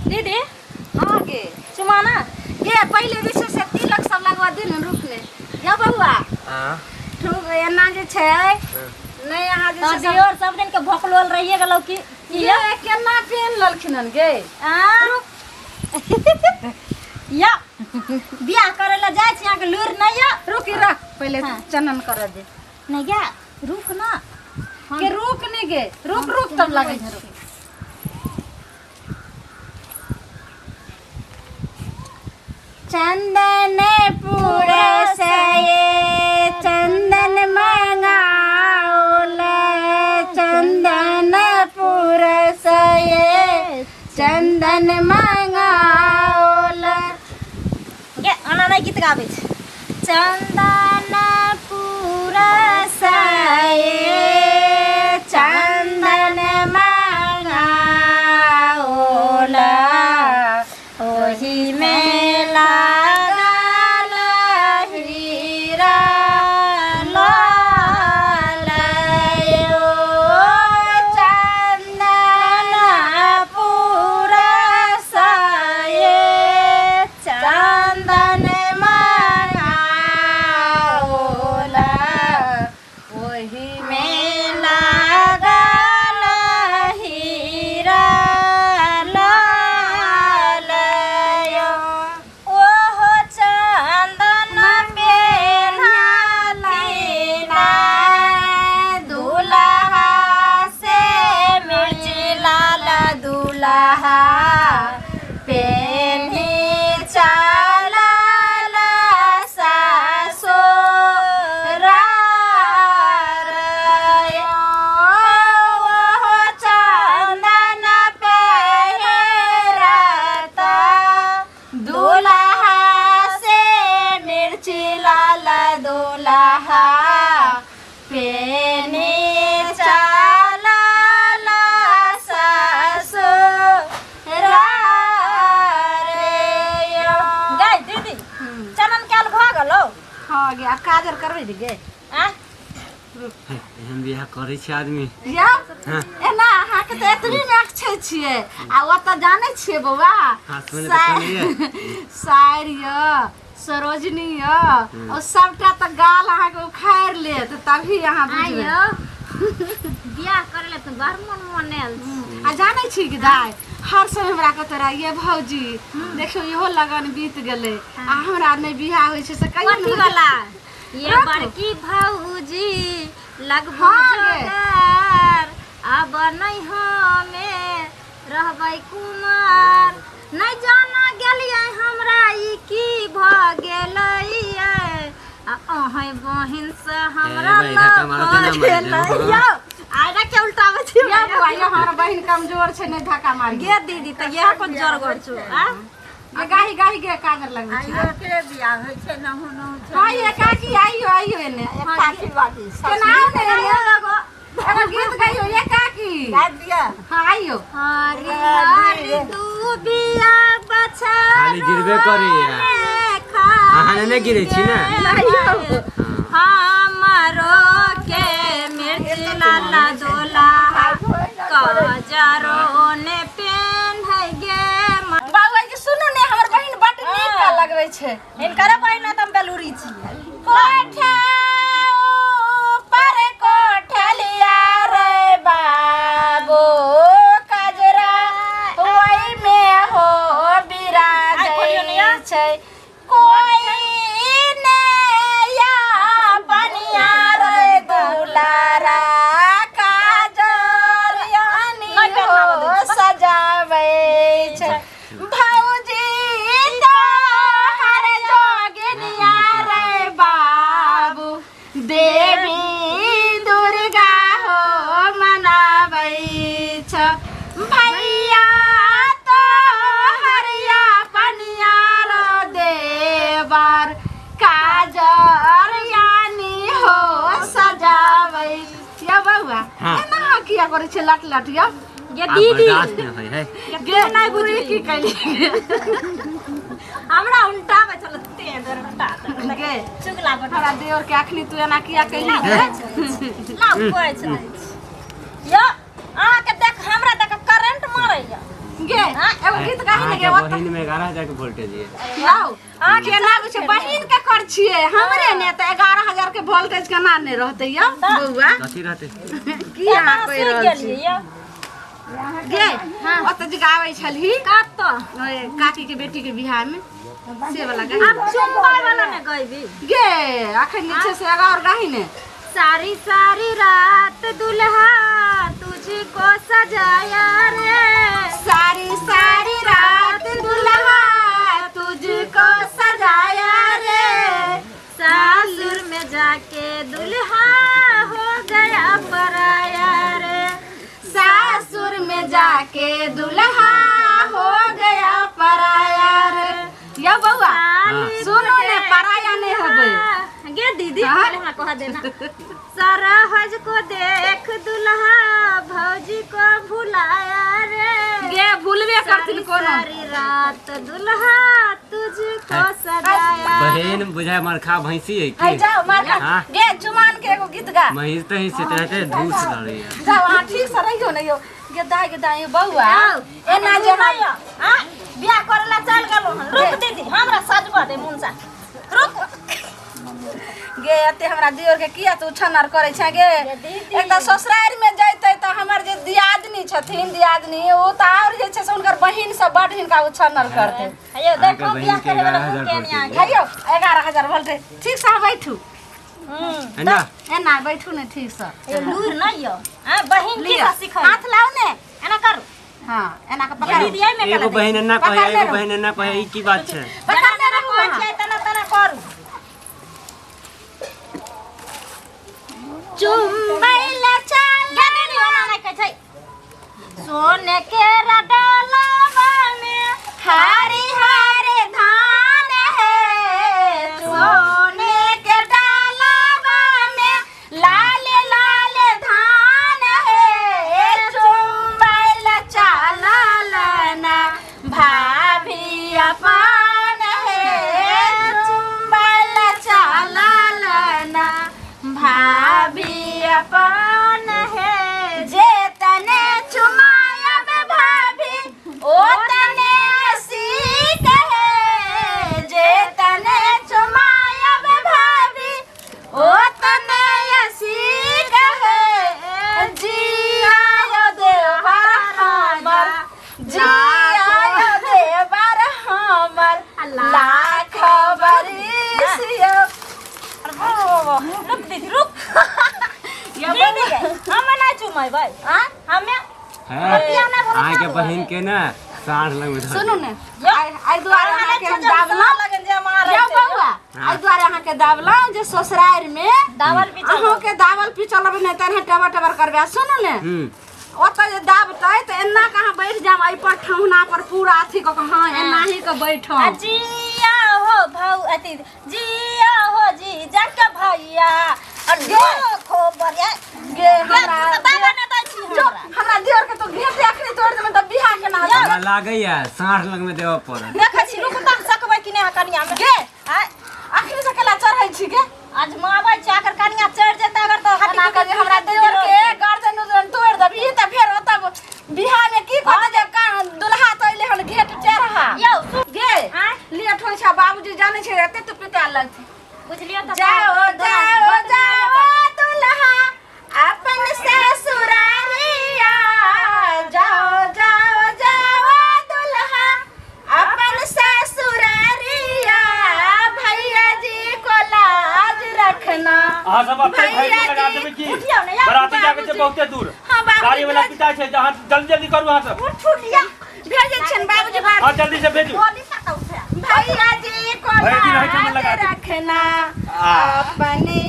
दीदी हाँ गे चुमाना गे पहले जैसे से तिलक सब लगवा दिन रुक ले या बउआ हां ठुक एना जे छै नहीं यहाँ जे तो दियोर सब दिन के भोकलोल रहिए गेलो कि ये केना पेन ललखिन गे या बियाह करे ला जाय छी के लूर नहीं या रुक रख पहले चनन कर दे नहीं गे रुक ना के रुक नहीं गे रुक रुक तब लगे छै रुक चंदन पुरसये चंदन मंगाओल चंदन पुरसये चंदन मंगाओल गे आना नहीं गीत गाबै छै चंदन पुरसये चंदन मंगाओल ओही में लागल हीरा लालयो चंदन पुरसये चंदन मंगाओल ओही में लागल हीरा लालयो ओहो चंदन पेन्हलिना दुल्हा से मिर्ची लाल दुल्हा पेन्ही चलल ससुरारयो ओहो चंदन पहिरत दुल्हा से मिर्ची लाल दुल्हा पेनी चलल ससुरारयो गई दीदी चनन काल भ गेलो हाँ गे आ काजर करबै गे आ हम बियाह करै छी आदमी या एना अहाँ के तो एतनी में अच्छे छिए आ ओत जाने छिए बउआ हाँ, सुने तो सुनिए। सारिया सरोजनी और सबटा त गाल अहाँ के उखाड़ ले त तभी अहाँ बुझबै आइयो बियाह करे ले तो बड़ मन मनेल आ जाने छी कि दाय हर समय हमरा के तोरा ये भौजी देखियो इहो लगन बीत गेले आ हमरा नहीं बियाह होय छै से कहियो कथी वाला ये रख। बड़की भौजी लगभग हाँ गे। जोगार अब नहीं हमें रहबै कुमार नहीं जाना गेलियै हमरा ई की भ गेलैया आ अहे बहिन से हमरा ए, भाई, धक्का मारो तो ना मार दे, हाँ। आइरा के उल्टाबै छी या बउआ ये हमरा बहिन कमजोर छै नहीं धक्का मार गे दीदी त यह को जोर गोर छु आ ये गाही गाही के काजर लगबै छै के बियाह होय छै न होनो हां ये काकी आइयो आइयो एने काकी बाकी केनाउ ने एगो गीत गाइयो ये काकी गाय दिया हां आइयो हरी हरी दुबिया बछा खाली गिरबे करी अहाँ ने गिरै छी ना हमारो के मिर्च लाला दोला कजरो ने पेन है गे बाबा जी सुनो ने हमर बहिन बड नीक लगबै छै इनकर बहिन तम बेलूरी छी कोठा पर कोठलिया रे बाबू कजरा ओई में हो बिराज छै कोई ने या बनिया रे दुलारा काजर यानी हो सजावे छै भौजी तो हर जोगिनिया रे बाबू देवी दुर्गा हो मनाबै छ भैया तो हरिया पनिया रो देवर काजर यानी हो सजाबै या बउआ हाँ। एना किया करे छै लट लट या ये आप दीदी बर्दाश्त नहीं होय है गे नहीं बुझी की कैली हमरा उल्टा में चलो तेदर उल्टा गे चुगला बटा हमरा देवर के अखनी तू एना किया कैली ला कोइ छै यो आ के देख हमरा देख करंट मारैया गे एगो गीत गाही ने गे बहिन में 11,000 के वोल्टेज है। लाओ केना कुछ बहिन के कर छिए हमरे ने त 11,000 के वोल्टेज केना ने रहते या बौआ कथी रहते की यहाँ कोई रहल छी गे ओत जे गाबै छलही काट तो काकी के बेटी के बियाह में से वाला गाही अब चुम्बाई वाला में गईबी गे अखन नीचे से और गाही ने सारी सारी रात दुल्हा तुझको सजाया रे सारी सारी रात दुल्हा तुझको सजाया रे सासुर में जाके दुल्हा हो गया पराया रे सासुर में जाके दुल्हा हो गया पराया रे या बउआ सुनो ने पराया नहीं होबे गे दीदी हमरा कह देना सरहज को देख दुल्हा भौजी को भुलाया रे गे भूलबे करथिन कोनो सारी रात दुल्हा तुझको सजाया बहन बुझाए मरखा भैंसी है आई की जाओ मार हाँ। गे चुमान के एगो गीत गा महीस तो ही से रहते धूस लड़ी है। जाओ हां ठीक से रहियो नहीं हो गे दाई बउआ एना जे हां बियाह करला चल गेलो रुक दीदी हमरा सजबा दे मुंसा रुक गे अते हमरा दियोर के किया तू छनर करे छ गे दीदी। एक त ससुराल में जइतै त हमर जे दियादनी छथिन दियादनी ओ त और जे छै से उनकर बहिन सब बड हिनका उछनर करते अयो देखो आगे बियाह बहिन के करे वाला 11,000 के नहीं आ खइयो 11,000 बोलते ठीक से बैठू है ना एना बैठू ने ठीक से ये लूर नहीं यो हां बहिन की लिया। सिखाई हाथ लाओ ने एना करू हां एना के ये पकड़ दीदी आई में एगो बहन ना कहे एगो बहन ना कहे ई की बात है। पकड़ने रखो जाए तना तना करू चुम्बैला चल गे दीदी ओना नहीं कह छै सोने के रडलवा में हरी हरे धान है सोने के डालवा में लाल लाल धान है चुम्बैला चललना भाभी अपन है चुम्बैला चललना भाभी अपन है जे तने चुमायब भाभी ओ तने सीख है जे तने चुमायब भाभी ओ तने सीख है जिया हो देवर हमर जिया हो देवर हमर लाख बरिस यो रुक दीदी रुक दीदी हम ना चुमाई भाई हां हमें है आगे बहन के ना 60 लग में सुनू ने आई द्वारा अहाँ के दावला लगन जे मारे यो बउआ आई द्वारा अहाँ के दावला जे ससुराल में दावल पिचल अहाँ के दावल पिचल अब नहीं तने टबर टबर करबे सुनू ने ओत जे दाबतै त एना कहां बैठ जाम आई पर ठौना पर पूरा अथी क हां एना ही के बैठो जिया हो भाऊ अति जिया हो जी जक भैया अड्डो खोबर ये गे हमरा दादा ने दै छी जो हमरा दियोर के तो घेट अखनी तोड़ देम त बियाह के ना हमरा लागे या 60 लग में देव पर देखै छी रुक तक सकबै कि नहीं कनिया में गे अखनी से केला चढ़ै छी गे आज माबै छी आकर कनिया चढ़ जेता अगर तो हटा के हमरा दियोर के गर्दन उदन तोड़ दबी त फिर ओतब बियाह में की कहत जे दुल्हा तइले हन घेट चढ़हा यो गे लेट होइ छ बाबूजी जाने छै एते तो पिता लगथि बुझलियो त जाओ जाओ जाओ दुल्हा अपन ससुरारिया जाओ जाओ जाओ दुल्हा अपन ससुरारिया भैया जी को लाज रखना अहाँ सब अपने भाई को लगा देबे की उठियो ने यार बराती जाके छै बहुते दूर हां बाबू गाड़ी वाला पिता छै जहां जल्दी जल्दी करू अहाँ सब उठिया भेजे छन बाबूजी बात हां जल्दी से भेजू बोली सकौ छै भैया जी को भैया जी रहे लाज केमन लगा दे। रखना आ। अपने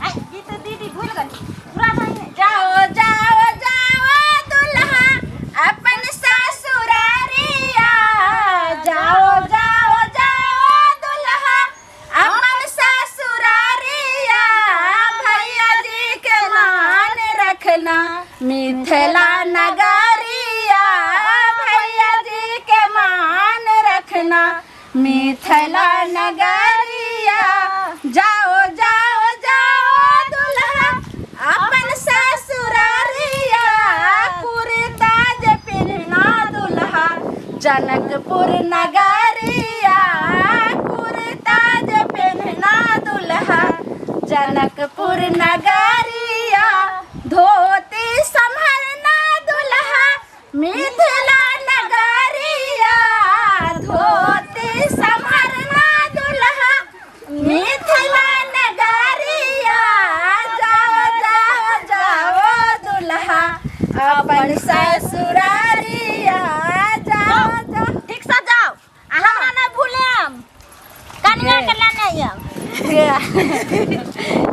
आई ये तो दीदी भूल गई पूरा नहीं जाओ जाओ जाओ दुल्हा अपन ससुरारिया जाओ जाओ जाओ दुल्हा अपन ससुरारिया भैया जी के मान रखना मिथिला नगरिया भैया जी के मान रखना मिथिला नगरिया जाओ जाओ जाओ दुल्हा अपन ससुरारिया कुर्ता जे पहनना दुल्हा जनकपुर नगरिया कुर्ता जे पहनना दुल्हा जनकपुर नगरिया धोती संभलना दुल्हा मिथिला नगरिया धोती संभलना दुल्हा मिथिला नगरिया जाओ जाओ जाओ दुल्हा अपन ससुरारिया जाओ जाओ ठीक से जाओ आ हमरा ना भूलेम कनिया के लाने आइम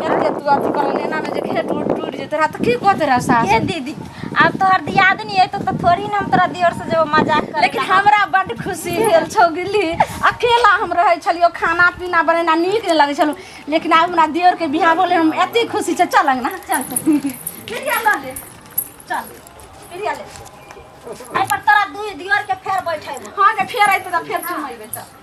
करके तू अथी कर लेना में जे खेत उठ टूट जे तोरा तो की कहत रहा सास ए दीदी अब तोहर दियादनी है तो थोड़ी ना हम तोरा दियोर से जब मजाक कर लेकिन हमरा बड खुशी भेल छौ गिल्ली अकेला हम रहै छलियो खाना पीना बनेना नीक नहीं लगे छलो लेकिन आब हमरा दियोर के बियाह बोले हम एते खुशी छ चल ना चल प्रिया ले चल प्रिया ले आई पर तोरा दियोर के फेर बैठेबो हां के फेर आइते त फेर चुमैबे चल